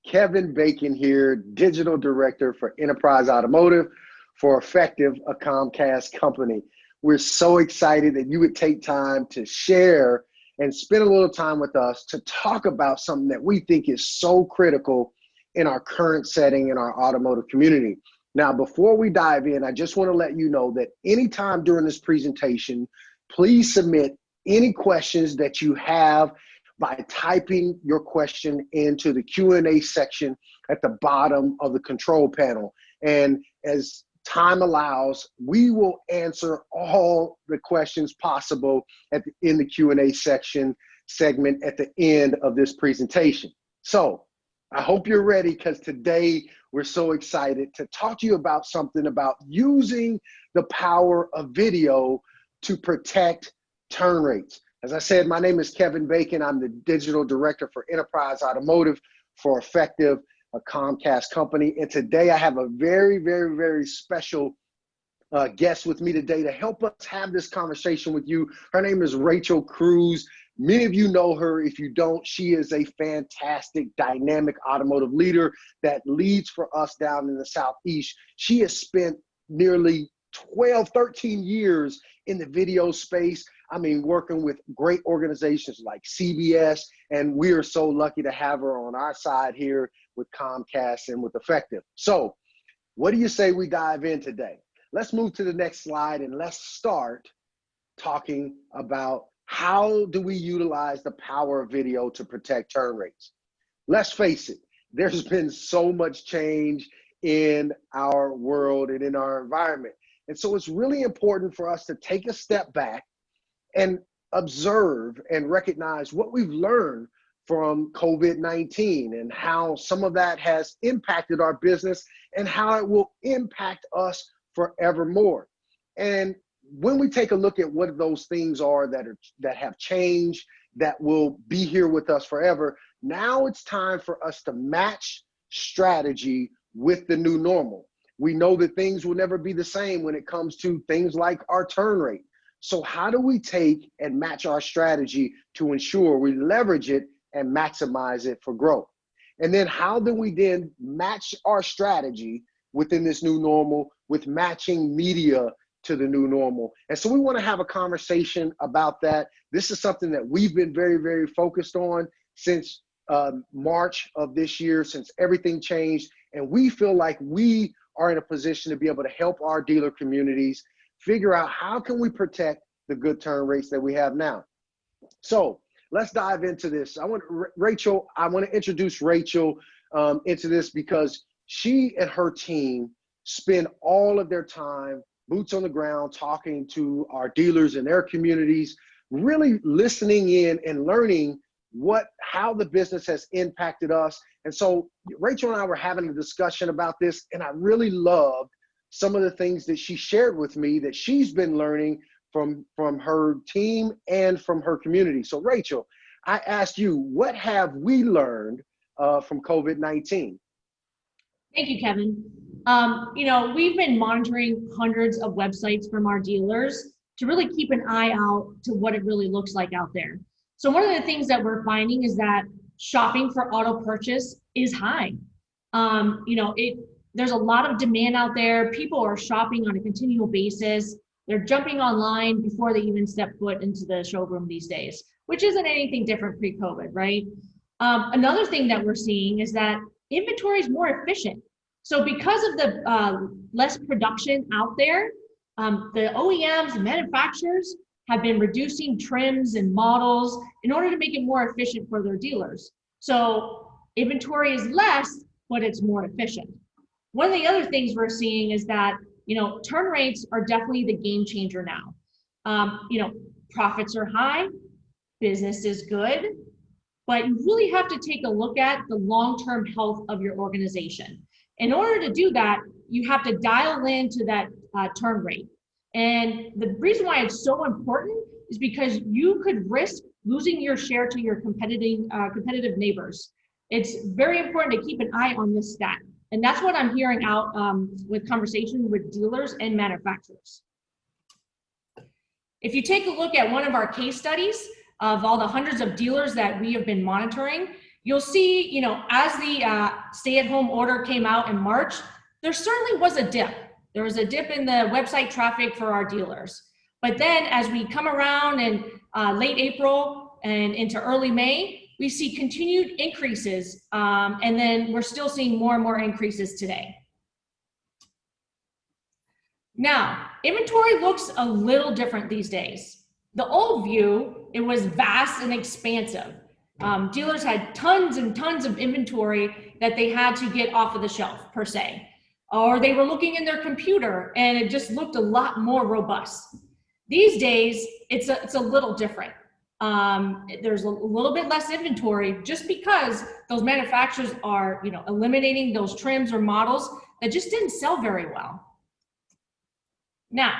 Kevin Bacon here, Digital Director for Enterprise Automotive for Effectv, a Comcast company. We're so excited that you would take time to share and spend a little time with us to talk about something that we think is so critical in our current setting in our automotive community. Now, before we dive in, I just want to let you know that anytime during this presentation, please submit any questions that you have by typing your question into the Q&A section at the bottom of the control panel. And as time allows, we will answer all the questions possible in the Q&A segment at the end of this presentation. So I hope you're ready, because today we're so excited to talk to you about something about using the power of video to protect turn rates. As I said, my name is Kevin Bacon. I'm the Digital Director for Enterprise Automotive for Effectv, a Comcast company. And today I have a very, very, very special guest with me today to help us have this conversation with you. Her name is Rachel Cruz. Many of you know her. If you don't, she is a fantastic, dynamic automotive leader that leads for us down in the Southeast. She has spent nearly 12, 13 years in the video space. I mean, working with great organizations like CBS, and we are so lucky to have her on our side here with Comcast and with Effectv. So what do you say we dive in today? Let's move to the next slide and let's start talking about how do we utilize the power of video to protect turn rates. Let's face it, there's been so much change in our world and in our environment. And so it's really important for us to take a step back and observe and recognize what we've learned from COVID-19 and how some of that has impacted our business and how it will impact us forevermore. And when we take a look at what those things are that have changed, that will be here with us forever, now it's time for us to match strategy with the new normal. We know that things will never be the same when it comes to things like our turn rate. So how do we take and match our strategy to ensure we leverage it and maximize it for growth? And then how do we then match our strategy within this new normal with matching media to the new normal? And so we want to have a conversation about that. This is something that we've been very, very focused on since March of this year, since everything changed. And we feel like we are in a position to be able to help our dealer communities figure out how can we protect the good turn rates that we have now. So let's dive into this. I want to introduce Rachel into this, because she and her team spend all of their time boots on the ground talking to our dealers in their communities, really listening in and learning how the business has impacted us. And so Rachel and I were having a discussion about this, and I really loved some of the things that she shared with me that she's been learning from her team and from her community. So Rachel, I asked you, what have we learned from COVID-19? Thank you, Kevin. We've been monitoring hundreds of websites from our dealers to really keep an eye out to what it really looks like out there. So one of the things that we're finding is that shopping for auto purchase is high. There's a lot of demand out there. People are shopping on a continual basis. They're jumping online before they even step foot into the showroom these days, which isn't anything different pre-COVID, right? Another thing that we're seeing is that inventory is more efficient. So because of the less production out there, the OEMs and manufacturers have been reducing trims and models in order to make it more efficient for their dealers. So inventory is less, but it's more efficient. One of the other things we're seeing is that, turn rates are definitely the game changer now. Profits are high, business is good, but you really have to take a look at the long-term health of your organization. In order to do that, you have to dial into that turn rate. And the reason why it's so important is because you could risk losing your share to your competitive neighbors. It's very important to keep an eye on this stat. And that's what I'm hearing out with conversations with dealers and manufacturers. If you take a look at one of our case studies of all the hundreds of dealers that we have been monitoring, you'll see, you know, as the stay-at-home order came out in March, there certainly was a dip. There was a dip in the website traffic for our dealers. But then as we come around in late April and into early May, we see continued increases. And then we're still seeing more and more increases today. Now, inventory looks a little different these days. The old view, it was vast and expansive. Dealers had tons and tons of inventory that they had to get off of the shelf, per se. Or they were looking in their computer and it just looked a lot more robust. These days, it's a little different. There's a little bit less inventory just because those manufacturers are, you know, eliminating those trims or models that just didn't sell very well. Now,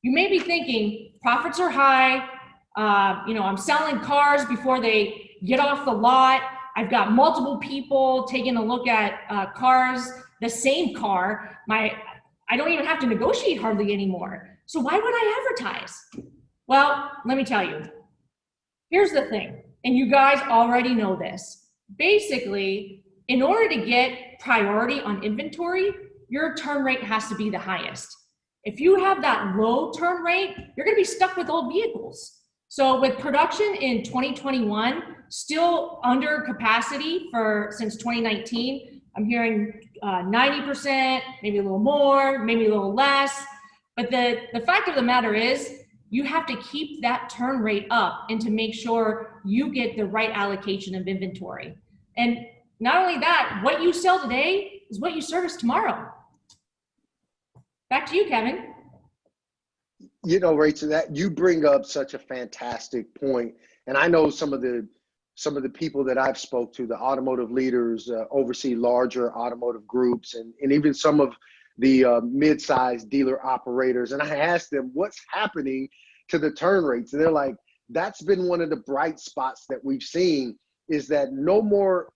you may be thinking, profits are high, you know, I'm selling cars before they get off the lot, I've got multiple people taking a look at cars, the same car, I don't even have to negotiate hardly anymore. So why would I advertise? Well, let me tell you, here's the thing, and you guys already know this. Basically, in order to get priority on inventory, your turn rate has to be the highest. If you have that low turn rate, you're gonna be stuck with old vehicles. So with production in 2021, still under capacity since 2019, I'm hearing 90%, maybe a little more, maybe a little less. But the fact of the matter is, you have to keep that turn rate up and to make sure you get the right allocation of inventory. And not only that, what you sell today is what you service tomorrow. Back to you, Kevin. You know, Rachel, that you bring up such a fantastic point. And I know some of the people that I've spoke to, the automotive leaders, oversee larger automotive groups, and even some of the mid-sized dealer operators. And I asked them, what's happening to the turn rates? And they're like, that's been one of the bright spots that we've seen, is that no more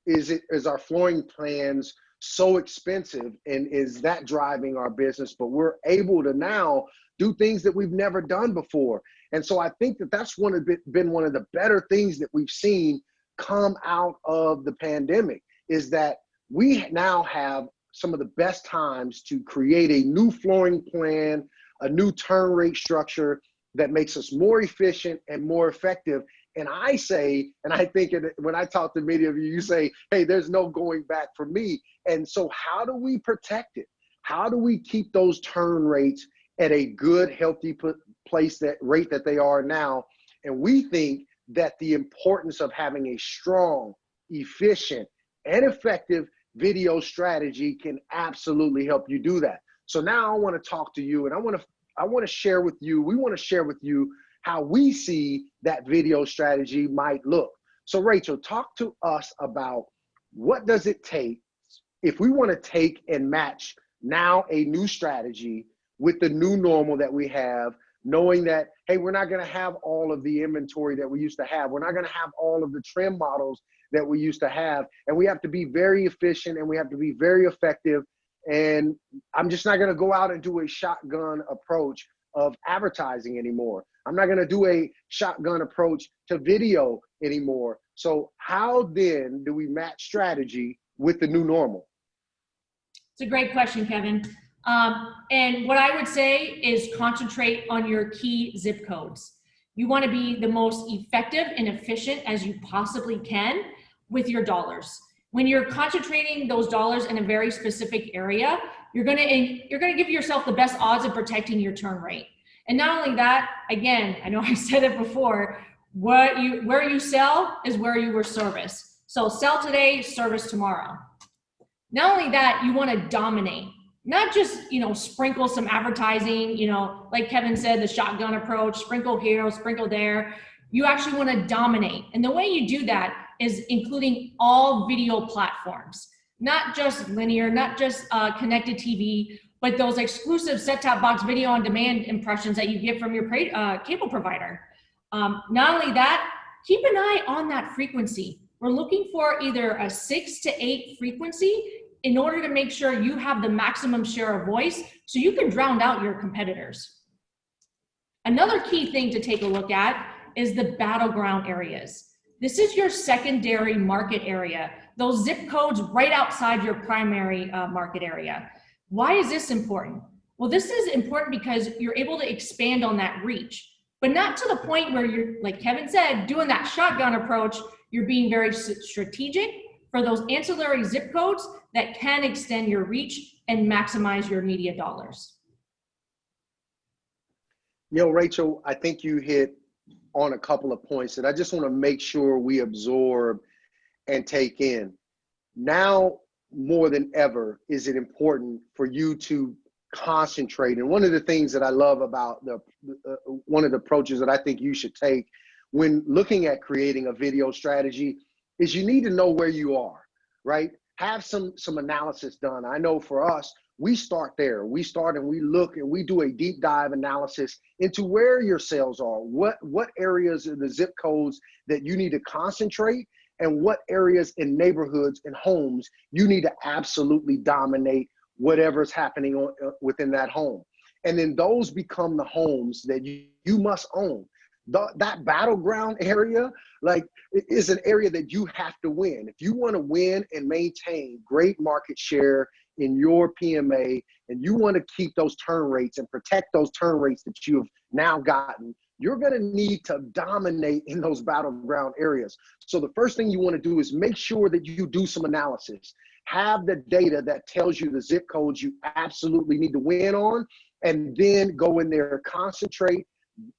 is our flooring plans so expensive, and is that driving our business, but we're able to now do things that we've never done before. And so I think that that's been one of the better things that we've seen come out of the pandemic, is that we now have some of the best times to create a new flooring plan, a new turn rate structure that makes us more efficient and more effective. And I say, and I think when I talk to many of you, you say, hey, there's no going back for me. And so how do we protect it? How do we keep those turn rates at a good, healthy place, that rate that they are now? And we think that the importance of having a strong, efficient, and effective video strategy can absolutely help you do that. So now I want to talk to you, and I want to share with you, we want to share with you how we see that video strategy might look. So Rachel, talk to us about what does it take if we want to take and match now a new strategy with the new normal that we have, knowing that, hey, we're not going to have all of the inventory that we used to have. We're not going to have all of the trim models that we used to have. And we have to be very efficient, and we have to be very effective. And I'm just not going to go out and do a shotgun approach of advertising anymore. I'm not going to do a shotgun approach to video anymore. So how then do we match strategy with the new normal? It's a great question, Kevin. And what I would say is concentrate on your key zip codes. You want to be the most effective and efficient as you possibly can with your dollars. When you're concentrating those dollars in a very specific area, you're going to give yourself the best odds of protecting your turn rate. And not only that, again, I know I said it before, where you sell is where you were serviced. So sell today, service tomorrow. Not only that, you want to dominate. Not just, you know, sprinkle some advertising, you know, like Kevin said, the shotgun approach, sprinkle here, sprinkle there. You actually want to dominate. And the way you do that is including all video platforms, not just linear, not just connected TV, but those exclusive set-top box video on demand impressions that you get from your cable provider. Not only that, keep an eye on that frequency. We're looking for either a 6 to 8 frequency in order to make sure you have the maximum share of voice so you can drown out your competitors. Another key thing to take a look at is the battleground areas. This is your secondary market area, those zip codes right outside your primary market area. Why is this important? Well, this is important because you're able to expand on that reach, but not to the point where you're, like Kevin said, doing that shotgun approach. You're being very strategic for those ancillary zip codes that can extend your reach and maximize your media dollars. Rachel, I think you hit on a couple of points that I just want to make sure we absorb and take in. Now, more than ever, is it important for you to concentrate. And one of the things that I love about one of the approaches that I think you should take when looking at creating a video strategy is you need to know where you are, right? Have some analysis done. I know for us, we start there. We start and we look and we do a deep dive analysis into where your sales are, what areas of the zip codes that you need to concentrate, and what areas in neighborhoods and homes you need to absolutely dominate whatever's happening within that home. And then those become the homes that you must own. That battleground area, like, is an area that you have to win. If you want to win and maintain great market share in your PMA, and you want to keep those turn rates and protect those turn rates that you've now gotten, you're going to need to dominate in those battleground areas. So the first thing you want to do is make sure that you do some analysis. Have the data that tells you the zip codes you absolutely need to win on, and then go in there, concentrate,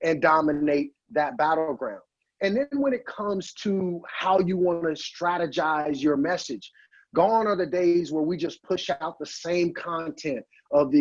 and dominate that battleground. And then when it comes to how you want to strategize your message, gone are the days where we just push out the same content of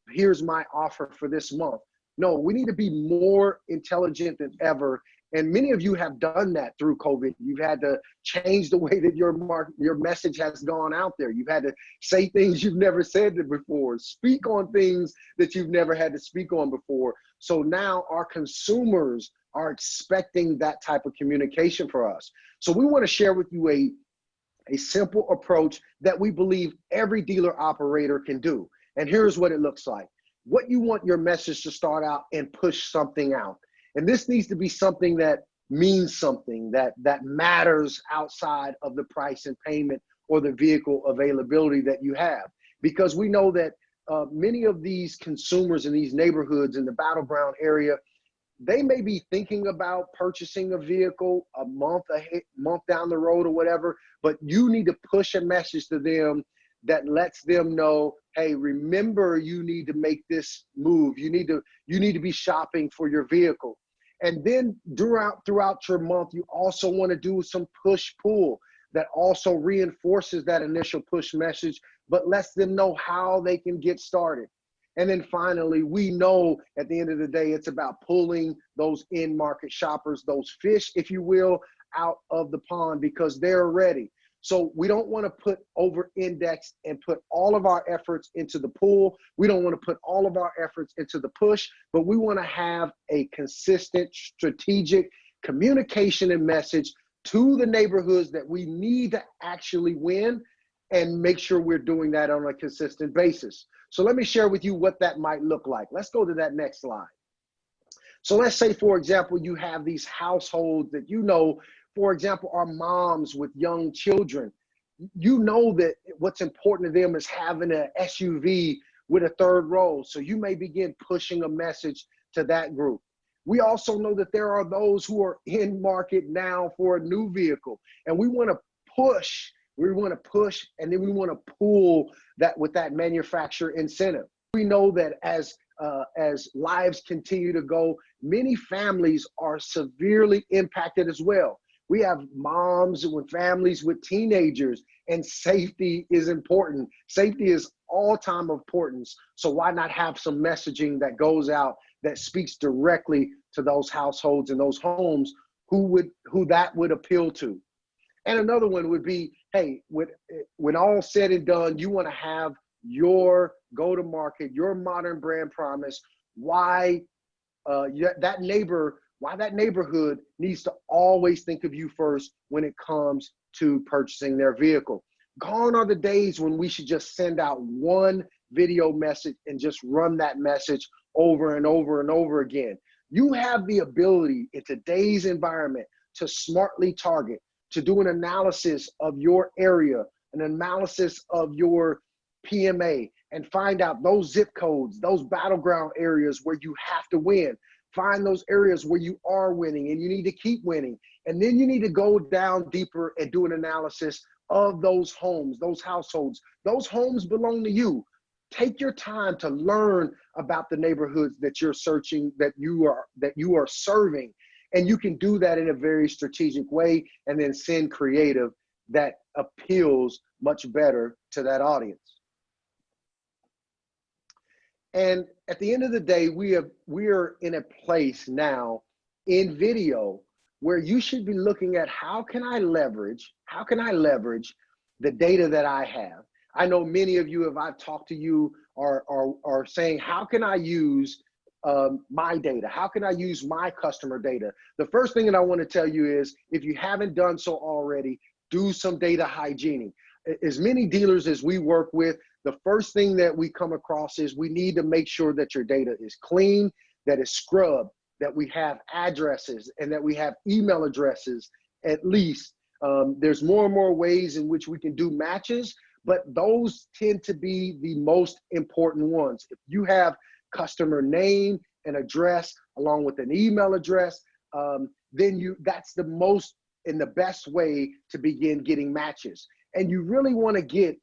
here's my offer for this month. No, we need to be more intelligent than ever. And many of you have done that through COVID. You've had to change the way that your message has gone out there. You've had to say things you've never said before, speak on things that you've never had to speak on before. So now our consumers are expecting that type of communication for us. So we want to share with you a simple approach that we believe every dealer operator can do. And here's what it looks like. What you want your message to start out and push something out. And this needs to be something that means something, that matters outside of the price and payment or the vehicle availability that you have. Because we know that many of these consumers in these neighborhoods in the battleground area, they may be thinking about purchasing a vehicle a month down the road or whatever, but you need to push a message to them that lets them know, hey, remember, you need to make this move. You need to be shopping for your vehicle. And then throughout your month, you also want to do some push-pull that also reinforces that initial push message, but lets them know how they can get started. And then finally, we know at the end of the day, it's about pulling those in-market shoppers, those fish, if you will, out of the pond because they're ready. So we don't want to put over-index and put all of our efforts into the pull. We don't want to put all of our efforts into the push, but we want to have a consistent, strategic communication and message to the neighborhoods that we need to actually win, and make sure we're doing that on a consistent basis. So let me share with you what that might look like. Let's go to that next slide. So let's say, for example, you have these households that you know, for example, are moms with young children. You know that what's important to them is having an SUV with a third row. So you may begin pushing a message to that group. We also know that there are those who are in market now for a new vehicle, and we want to push. We want to push, and then we want to pull that with that manufacturer incentive. We know that as lives continue to go, many families are severely impacted as well. We have moms with families with teenagers, and safety is important. Safety is all-time importance. So why not have some messaging that goes out that speaks directly to those households and those homes who that would appeal to? And another one would be, hey, when all said and done, you want to have your go-to-market, your modern brand promise, why that neighborhood needs to always think of you first when it comes to purchasing their vehicle. Gone are the days when we should just send out one video message and just run that message over and over and over again. You have the ability in today's environment to smartly target, to do an analysis of your area, an analysis of your PMA, and find out those zip codes, those battleground areas where you have to win. Find those areas where you are winning and you need to keep winning. And then you need to go down deeper and do an analysis of those homes, those households. Those homes belong to you. Take your time to learn about the neighborhoods that you're searching, that you are serving. And you can do that in a very strategic way and then send creative that appeals much better to that audience. And at the end of the day, we are in a place now in video where you should be looking at how can I leverage the data that I have. I know many of you, if I've talked to you, are saying, how can I use my data? How can I use my customer data? The first thing that I want to tell you is, if you haven't done so already, do some data hygiene. As many dealers as we work with, the first thing that we come across is we need to make sure that your data is clean, that it's scrubbed, that we have addresses, and that we have email addresses at least. There's more and more ways in which we can do matches, but those tend to be the most important ones. If you have customer name and address along with an email address, then that's the most and the best way to begin getting matches. And you really want to get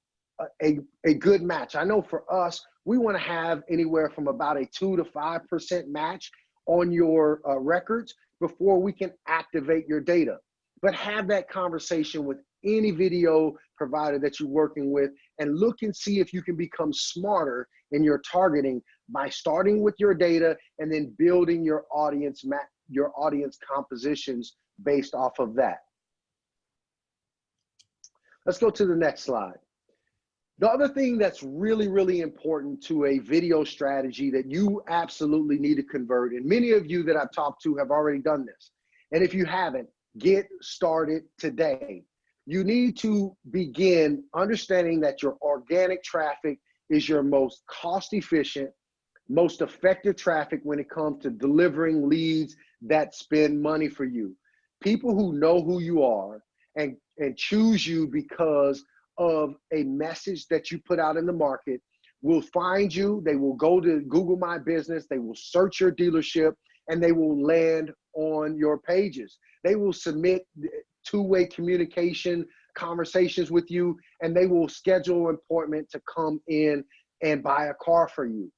a good match. I know for us, we want to have anywhere from about a 2 to 5% match on your records before we can activate your data. But have that conversation with any video provider that you're working with and look and see if you can become smarter in your targeting by starting with your data and then building your audience compositions based off of that. Let's go to the next slide. The other thing that's really, really important to a video strategy that you absolutely need to convert, and many of you that I've talked to have already done this, and if you haven't, get started today. You need to begin understanding that your organic traffic is your most cost-efficient, most effective traffic when it comes to delivering leads that spend money for you. People who know who you are and choose you because of a message that you put out in the market will find you. They will go to Google My Business, they will search your dealership, and they will land on your pages. They will submit two-way communication conversations with you, and they will schedule an appointment to come in and buy a car for you.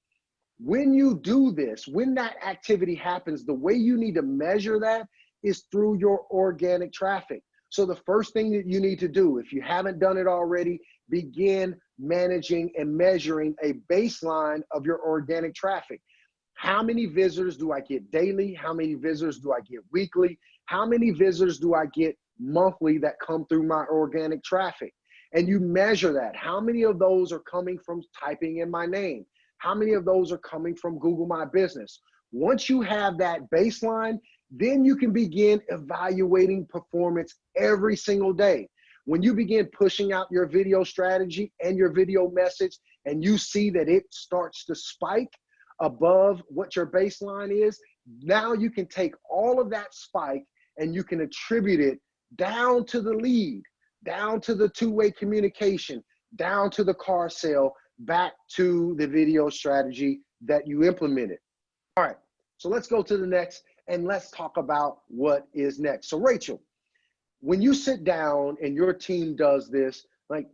When you do this, when that activity happens, the way you need to measure that is through your organic traffic. So the first thing that you need to do, if you haven't done it already, begin managing and measuring a baseline of your organic traffic. How many visitors do I get daily? How many visitors do I get weekly? How many visitors do I get monthly that come through my organic traffic? And you measure that. How many of those are coming from typing in my name? How many of those are coming from Google My Business? Once you have that baseline, then you can begin evaluating performance every single day. When you begin pushing out your video strategy and your video message, and you see that it starts to spike above what your baseline is, now you can take all of that spike and you can attribute it down to the lead, down to the two-way communication, down to the car sale, back to the video strategy that you implemented. All right, so let's go to the next. And let's talk about what is next. So Rachel, when you sit down and your team does this, like,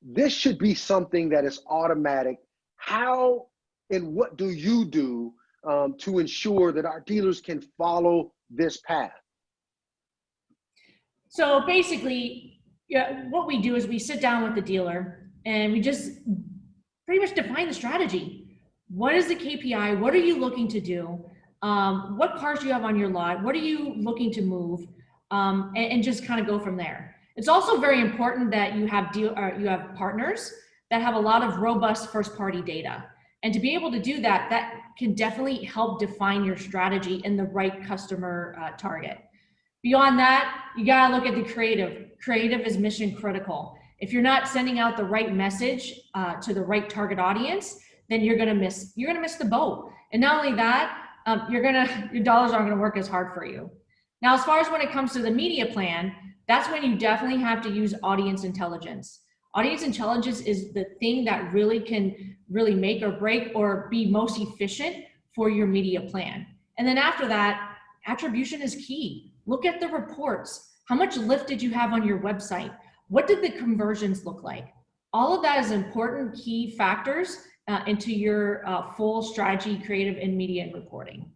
this should be something that is automatic. How and what do you do to ensure that our dealers can follow this path? So basically, what we do is we sit down with the dealer and we just pretty much define the strategy. What is the KPI? What are you looking to do? What cars do you have on your lot? What are you looking to move? And just kind of go from there. It's also very important that you have partners that have a lot of robust first-party data. And to be able to do that, that can definitely help define your strategy and the right customer target. Beyond that, you gotta look at the creative. Creative is mission critical. If you're not sending out the right message to the right target audience, then you're gonna miss the boat. And not only that, your dollars aren't gonna work as hard for you. Now, as far as when it comes to the media plan, that's when you definitely have to use audience intelligence. Audience intelligence is the thing that really can really make or break or be most efficient for your media plan. And then after that, attribution is key. Look at the reports. How much lift did you have on your website? What did the conversions look like? All of that is important key factors into your full strategy, creative, and media and reporting.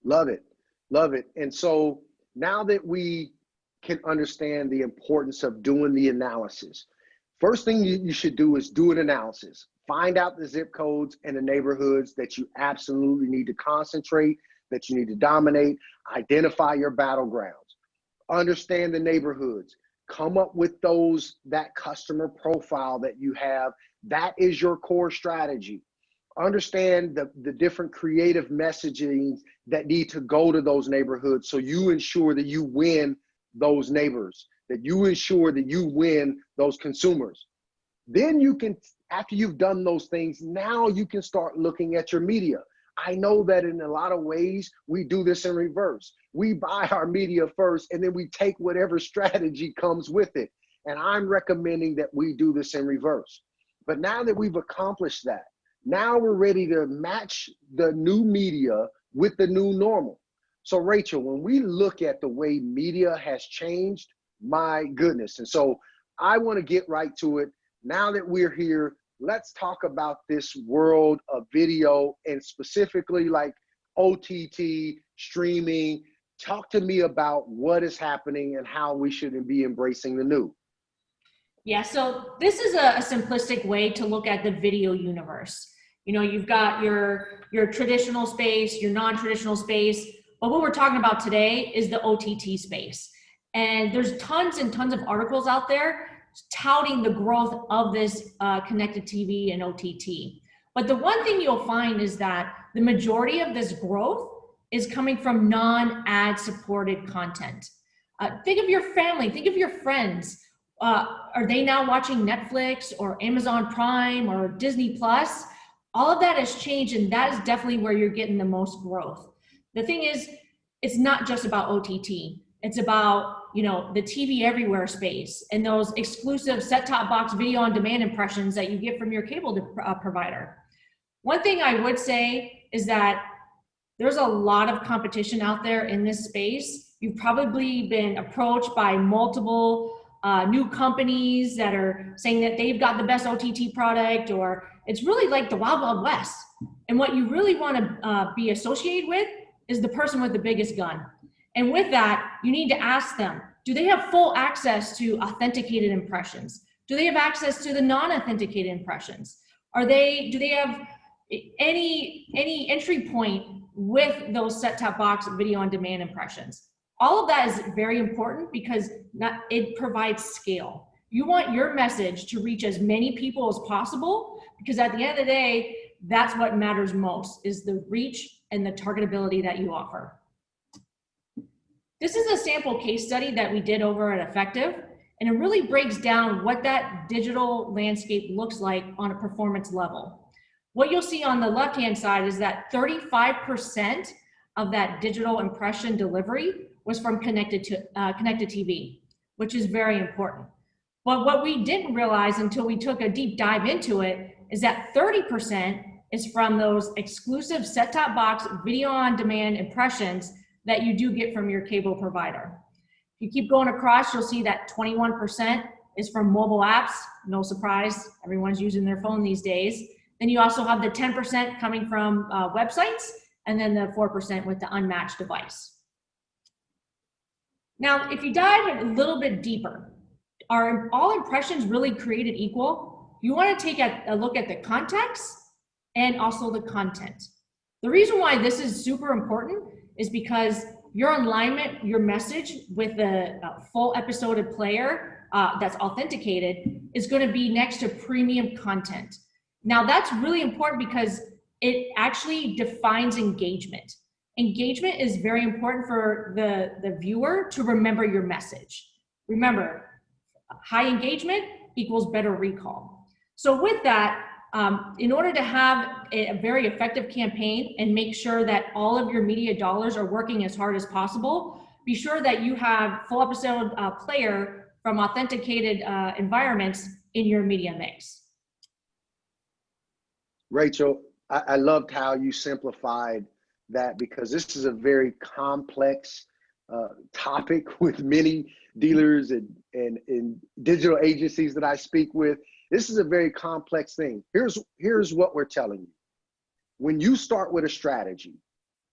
Love it. Love it. And so now that we can understand the importance of doing the analysis, first thing you should do is do an analysis. Find out the zip codes and the neighborhoods that you absolutely need to concentrate, that you need to dominate. Identify your battlegrounds. Understand the neighborhoods. Come up with that customer profile that you have. That is your core strategy. Understand the different creative messaging that need to go to those neighborhoods, so you ensure that you win those neighbors, that you ensure that you win those consumers. Then you can, after you've done those things, now you can start looking at your media. I know that in a lot of ways, we do this in reverse. We buy our media first, and then we take whatever strategy comes with it. And I'm recommending that we do this in reverse. But now that we've accomplished that, now we're ready to match the new media with the new normal. So Rachel, when we look at the way media has changed, my goodness. And so I want to get right to it. Now that we're here, let's talk about this world of video and specifically like OTT, streaming. Talk to me about what is happening and how we should be embracing the new. Yeah, so this is a simplistic way to look at the video universe. You know, you've got your traditional space, your non-traditional space, but what we're talking about today is the OTT space. And there's tons and tons of articles out there touting the growth of this connected TV and OTT. But the one thing you'll find is that the majority of this growth is coming from non-ad supported content. Think of your family, think of your friends. Are they now watching Netflix or Amazon Prime or Disney Plus? All of that has changed, and that is definitely where you're getting the most growth. The thing is, it's not just about OTT. It's about, you know, the TV everywhere space and those exclusive set-top box video on demand impressions that you get from your cable provider. One thing I would say is that there's a lot of competition out there in this space. You've probably been approached by multiple new companies that are saying that they've got the best OTT product, or it's really like the Wild Wild West. And what you really want to be associated with is the person with the biggest gun. And with that, you need to ask them, do they have full access to authenticated impressions? Do they have access to the non-authenticated impressions? Do they have any entry point with those set-top box video on demand impressions? All of that is very important because it provides scale. You want your message to reach as many people as possible, because at the end of the day, that's what matters most, is the reach and the targetability that you offer. This is a sample case study that we did over at Effectv, and it really breaks down what that digital landscape looks like on a performance level. What you'll see on the left-hand side is that 35% of that digital impression delivery was from connected TV, which is very important. But what we didn't realize until we took a deep dive into it is that 30% is from those exclusive set-top box video on demand impressions that you do get from your cable provider. If you keep going across, you'll see that 21% is from mobile apps. No surprise, everyone's using their phone these days. Then you also have the 10% coming from websites, and then the 4% with the unmatched device. Now, if you dive a little bit deeper, are all impressions really created equal? You want to take a look at the context and also the content. The reason why this is super important is because your alignment, your message with the full episode player that's authenticated is going to be next to premium content. Now, that's really important because it actually defines engagement. Engagement is very important for the viewer to remember your message. Remember, high engagement equals better recall. So with that, In order to have a very effective campaign and make sure that all of your media dollars are working as hard as possible, be sure that you have full episode player from authenticated environments in your media mix. Rachel, I loved how you simplified that, because this is a very complex topic with many dealers and digital agencies that I speak with. This is a very complex thing. Here's what we're telling you. When you start with a strategy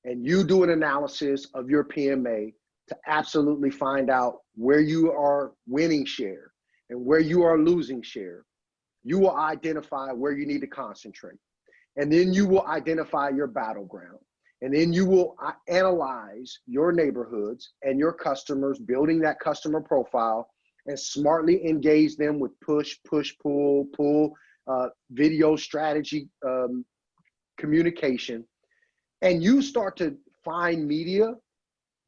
and you do an analysis of your PMA to absolutely find out where you are winning share and where you are losing share, you will identify where you need to concentrate. And then you will identify your battleground. And then you will analyze your neighborhoods and your customers, building that customer profile, and smartly engage them with push, pull, video strategy, communication. And you start to find media,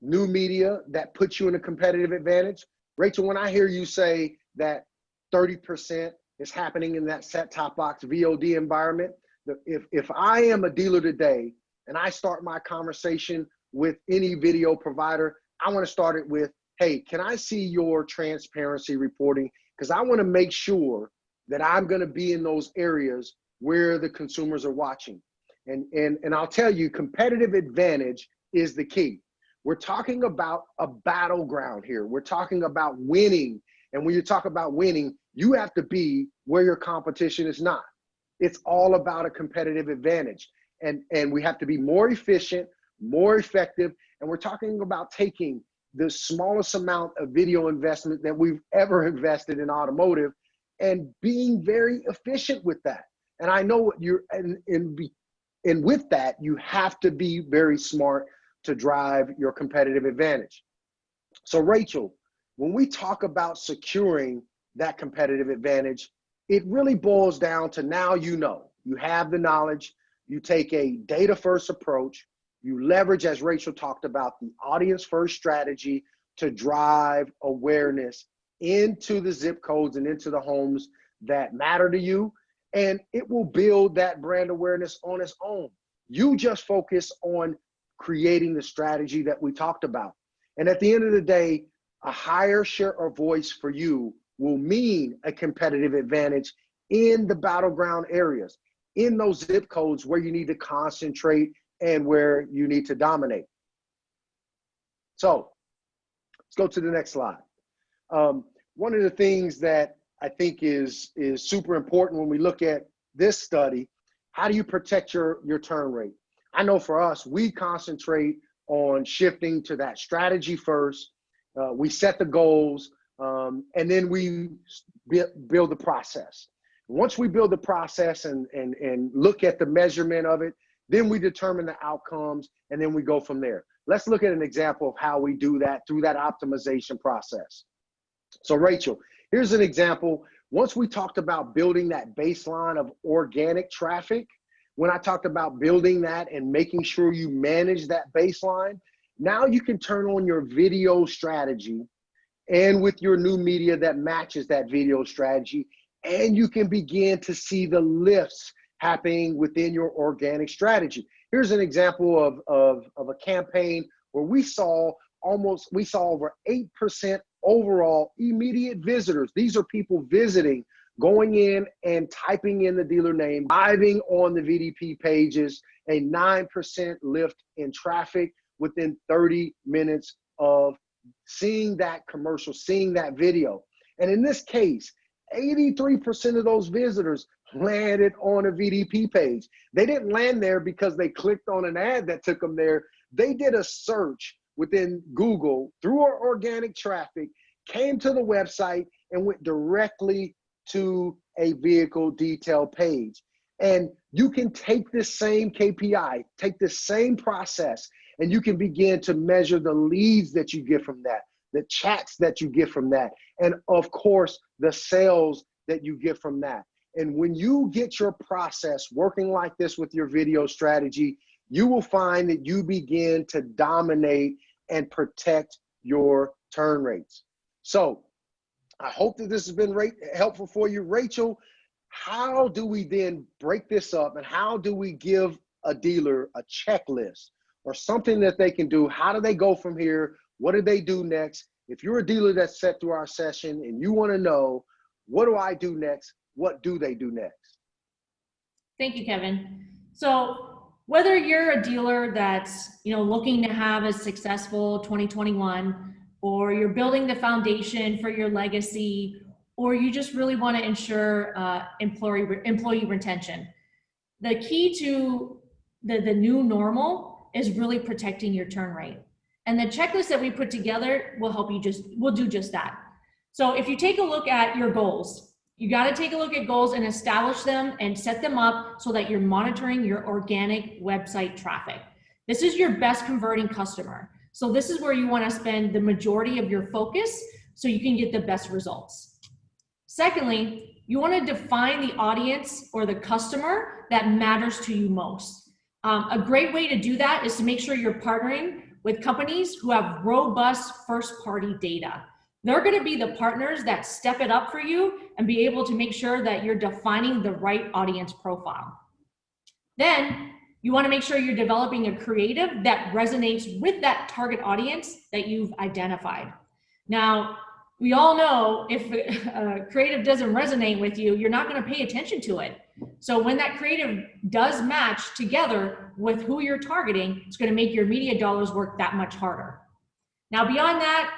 new media that puts you in a competitive advantage. Rachel, when I hear you say that 30% is happening in that set-top box VOD environment, if I am a dealer today and I start my conversation with any video provider, I want to start it with, hey, can I see your transparency reporting? Because I want to make sure that I'm going to be in those areas where the consumers are watching. And I'll tell you, competitive advantage is the key. We're talking about a battleground here. We're talking about winning. And when you talk about winning, you have to be where your competition is not. It's all about a competitive advantage. And we have to be more efficient, more effective. And we're talking about taking the smallest amount of video investment that we've ever invested in automotive and being very efficient with that. And I know what you're, and with that, you have to be very smart to drive your competitive advantage. So Rachel, when we talk about securing that competitive advantage, it really boils down to, now you know, you have the knowledge, you take a data-first approach, you leverage, as Rachel talked about, the audience-first strategy to drive awareness into the zip codes and into the homes that matter to you, and it will build that brand awareness on its own. You just focus on creating the strategy that we talked about. And at the end of the day, a higher share of voice for you will mean a competitive advantage in the battleground areas, in those zip codes where you need to concentrate and where you need to dominate. So let's go to the next slide. One of the things that I think is super important when we look at this study, how do you protect your turn rate? I know for us, we concentrate on shifting to that strategy first. We set the goals, and then we build the process. Once we build the process and look at the measurement of it, then we determine the outcomes, and then we go from there. Let's look at an example of how we do that through that optimization process. So Rachel, here's an example. Once we talked about building that baseline of organic traffic, when I talked about building that and making sure you manage that baseline, now you can turn on your video strategy and with your new media that matches that video strategy, and you can begin to see the lifts happening within your organic strategy. Here's an example of a campaign where we saw over 8% overall immediate visitors. These are people visiting, going in and typing in the dealer name, diving on the VDP pages, a 9% lift in traffic within 30 minutes of seeing that commercial, seeing that video. And in this case, 83% of those visitors landed on a VDP page. They didn't land there because they clicked on an ad that took them there. They did a search within Google through our organic traffic, came to the website, and went directly to a vehicle detail page. And you can take this same KPI, take the same process, and you can begin to measure the leads that you get from that, the chats that you get from that, and of course, the sales that you get from that. And when you get your process working like this with your video strategy, you will find that you begin to dominate and protect your turn rates. So I hope that this has been helpful for you. Rachel, How do we then break this up, and how do we give a dealer a checklist or something that they can do? How do they go from here? What do they do next? If you're a dealer that's sat through our session and you want to know, what do I do next? What do they do next? Thank you, Kevin. So whether you're a dealer that's looking to have a successful 2021, or you're building the foundation for your legacy, or you just really want to ensure employee retention, the key to the new normal is really protecting your turn rate. And the checklist that we put together will help you will do just that. So if you take a look at your goals, you got to take a look at goals and establish them and set them up so that you're monitoring your organic website traffic. This is your best converting customer. So this is where you want to spend the majority of your focus so you can get the best results. Secondly, you want to define the audience or the customer that matters to you most. A great way to do that is to make sure you're partnering with companies who have robust first-party data. They're going to be the partners that step it up for you and be able to make sure that you're defining the right audience profile. Then you want to make sure you're developing a creative that resonates with that target audience that you've identified. Now, we all know if a creative doesn't resonate with you, you're not going to pay attention to it. So when that creative does match together with who you're targeting, it's going to make your media dollars work that much harder. Now, beyond that,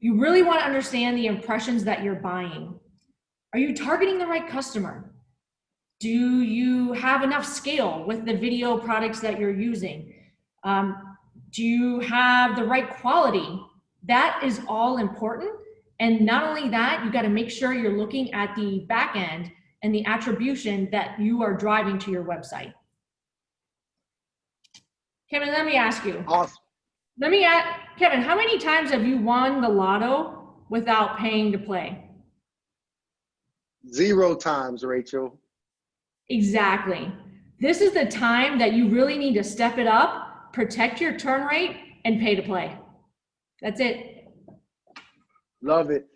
you really want to understand the impressions that you're buying. Are you targeting the right customer? Do you have enough scale with the video products that you're using? Do you have the right quality? That is all important. And not only that, you got to make sure you're looking at the back end and the attribution that you are driving to your website. Kevin, let me ask you. Awesome. Kevin, how many times have you won the lotto without paying to play? 0 times, Rachel. Exactly. This is the time that you really need to step it up, protect your turn rate, and pay to play. That's it. Love it.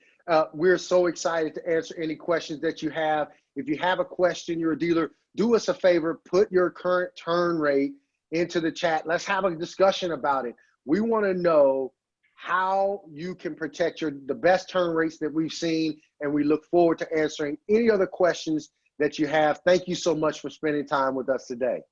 We're so excited to answer any questions that you have. If you have a question, you're a dealer, do us a favor, put your current turn rate into the chat. Let's have a discussion about it. We want to know how you can protect the best turn rates that we've seen, and we look forward to answering any other questions that you have. Thank you so much for spending time with us today.